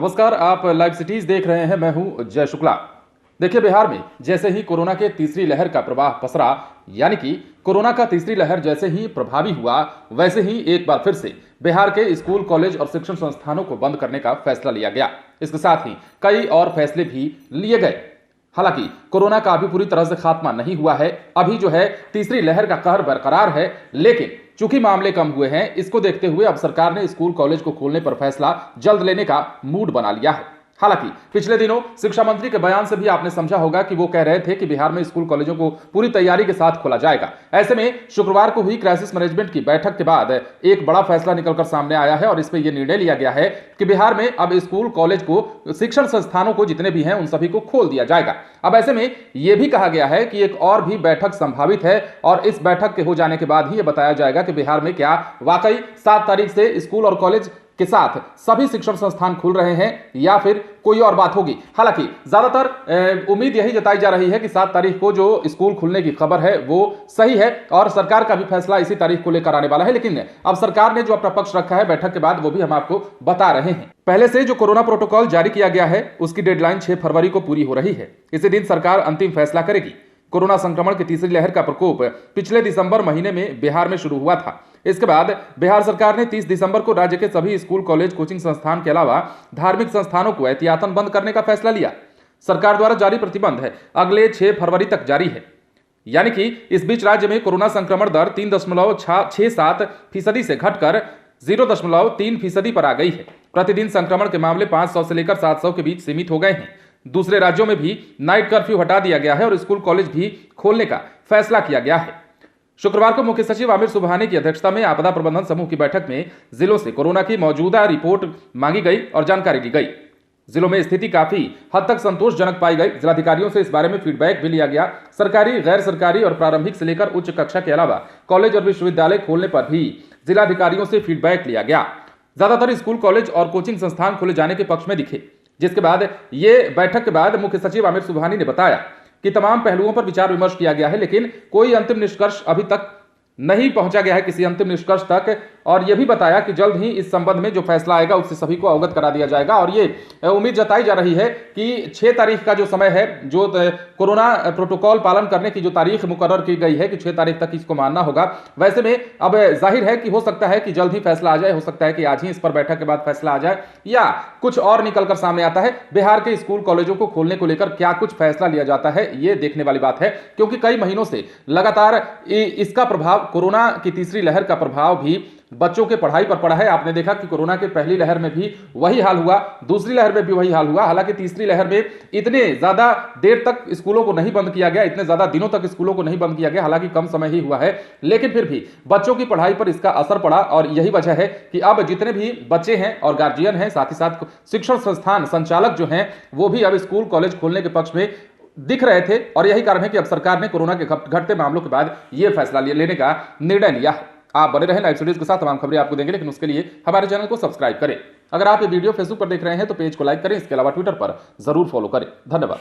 नमस्कार, आप live cities देख रहे हैं। मैं हूं जय शुक्ला। देखिए, बिहार में जैसे ही कोरोना के तीसरी लहर का प्रवाह पसरा, यानी कि कोरोना का तीसरी लहर जैसे ही प्रभावी हुआ, वैसे ही एक बार फिर से बिहार के स्कूल, कॉलेज और शिक्षण संस्थानों को बंद करने का फैसला लिया गया। इसके साथ ही कई और फैसले भी लिए गए। हालांकि कोरोना का अभी पूरी तरह से खात्मा नहीं हुआ है। अभी जो है तीसरी लहर का कहर बरकरार है, लेकिन चूंकि मामले कम हुए हैं, इसको देखते हुए अब सरकार ने स्कूल, कॉलेज को खोलने पर फैसला जल्द लेने का मूड बना लिया है। हालांकि पिछले दिनों शिक्षा मंत्री के बयान से भी आपने समझा होगा कि वो कह रहे थे कि बिहार में स्कूल, कॉलेजों को पूरी तैयारी के साथ खोला जाएगा। ऐसे में शुक्रवार को हुई क्राइसिस मैनेजमेंट की बैठक के बाद एक बड़ा फैसला निकलकर सामने आया है और इस पर यह निर्णय लिया गया है कि बिहार में अब स्कूल, कॉलेज को, शिक्षण संस्थानों को, जितने भी हैं उन सभी को खोल दिया जाएगा। अब ऐसे में यह भी कहा गया है कि एक और भी बैठक संभावित है और इस बैठक के हो जाने के बाद ही यह बताया जाएगा कि बिहार में क्या वाकई 7 तारीख से स्कूल और कॉलेज के साथ सभी शिक्षण संस्थान खुल रहे हैं या फिर कोई और बात होगी। हालांकि ज्यादातर उम्मीद यही जताई जा रही है कि 7 तारीख को जो स्कूल खुलने की खबर है वो सही है और सरकार का भी फैसला इसी तारीख को लेकर आने वाला है। लेकिन अब सरकार ने जो अपना पक्ष रखा है बैठक के बाद, वो भी हम आपको बता रहे हैं। पहले से जो कोरोना प्रोटोकॉल जारी किया गया है उसकी डेडलाइन 6 फरवरी को पूरी हो रही है। इसी दिन सरकार अंतिम फैसला करेगी। कोरोना संक्रमण की तीसरी लहर का प्रकोप पिछले दिसंबर महीने में बिहार में शुरू हुआ था। इसके बाद बिहार सरकार ने 30 दिसंबर को राज्य के सभी स्कूल, कॉलेज, कोचिंग संस्थान के अलावा धार्मिक संस्थानों को एहतियातन बंद करने का फैसला लिया। सरकार द्वारा जारी प्रतिबंध है अगले 6 फरवरी तक जारी है। यानी कि इस बीच राज्य में कोरोना संक्रमण दर 3.67% से घटकर 0.3% पर आ गई है। प्रतिदिन संक्रमण के मामले 500 से लेकर 700 के बीच सीमित हो गए हैं। दूसरे राज्यों में भी नाइट कर्फ्यू हटा दिया गया है और स्कूल, कॉलेज भी खोलने का फैसला किया गया है। शुक्रवार को मुख्य सचिव आमिर सुबहानी की अध्यक्षता में आपदा प्रबंधन समूह की बैठक में जिलों से कोरोना की मौजूदा रिपोर्ट मांगी गई और जानकारी ली गई। जिलों में स्थिति काफी हद तक संतोषजनक पाई गई। जिलाधिकारियों से इस बारे में फीडबैक भी लिया गया। सरकारी, गैर सरकारी और प्रारंभिक से लेकर उच्च कक्षा के अलावा कॉलेज और विश्वविद्यालय खोलने पर भी जिलाधिकारियों से फीडबैक लिया गया। ज्यादातर स्कूल, कॉलेज और कोचिंग संस्थान खोले जाने के पक्ष में दिखे, जिसके बाद ये बैठक के बाद मुख्य सचिव आमिर सुबहानी ने बताया कि तमाम पहलुओं पर विचार विमर्श किया गया है, लेकिन कोई अंतिम निष्कर्ष अभी तक नहीं पहुंचा गया है, किसी अंतिम निष्कर्ष तक। और यह भी बताया कि जल्द ही इस संबंध में जो फैसला आएगा उससे सभी को अवगत करा दिया जाएगा। और ये उम्मीद जताई जा रही है कि 6 तारीख का जो समय है, जो कोरोना प्रोटोकॉल पालन करने की जो तारीख मुकर्रर की गई है कि 6 तारीख तक इसको मानना होगा, वैसे में अब जाहिर है कि हो सकता है कि जल्द ही फैसला आ जाए, हो सकता है कि आज ही इस पर बैठक के बाद फैसला आ जाए या कुछ और निकलकर सामने आता है। बिहार के स्कूल, कॉलेजों को खोलने को लेकर क्या कुछ फैसला लिया जाता है, ये देखने वाली बात है, क्योंकि कई महीनों से लगातार इसका प्रभाव, कोरोना की तीसरी लहर का प्रभाव भी बच्चों के पढ़ाई पर पड़ा है। आपने देखा कि कोरोना के पहली लहर में भी वही हाल हुआ, दूसरी लहर में भी वही हाल हुआ। हालांकि तीसरी लहर में इतने ज्यादा देर तक स्कूलों को नहीं बंद किया गया, इतने ज्यादा दिनों तक स्कूलों को नहीं बंद किया गया, हालांकि कम समय ही हुआ है, लेकिन फिर भी बच्चों की पढ़ाई पर इसका असर पड़ा। और यही वजह है कि अब जितने भी बच्चे हैं और गार्जियन हैं, साथ ही साथ शिक्षण संस्थान संचालक जो हैं, वो भी अब स्कूल, कॉलेज खोलने के पक्ष में दिख रहे थे। और यही कारण है कि अब सरकार ने कोरोना के घटते मामलों के बाद यह फैसला लेने का निर्णय लिया है। आप बने रहें लाइव स्टूडियोज के साथ, तमाम खबरें आपको देंगे, लेकिन उसके लिए हमारे चैनल को सब्सक्राइब करें। अगर आप ये वीडियो फेसबुक पर देख रहे हैं तो पेज को लाइक करें, इसके अलावा ट्विटर पर जरूर फॉलो करें। धन्यवाद।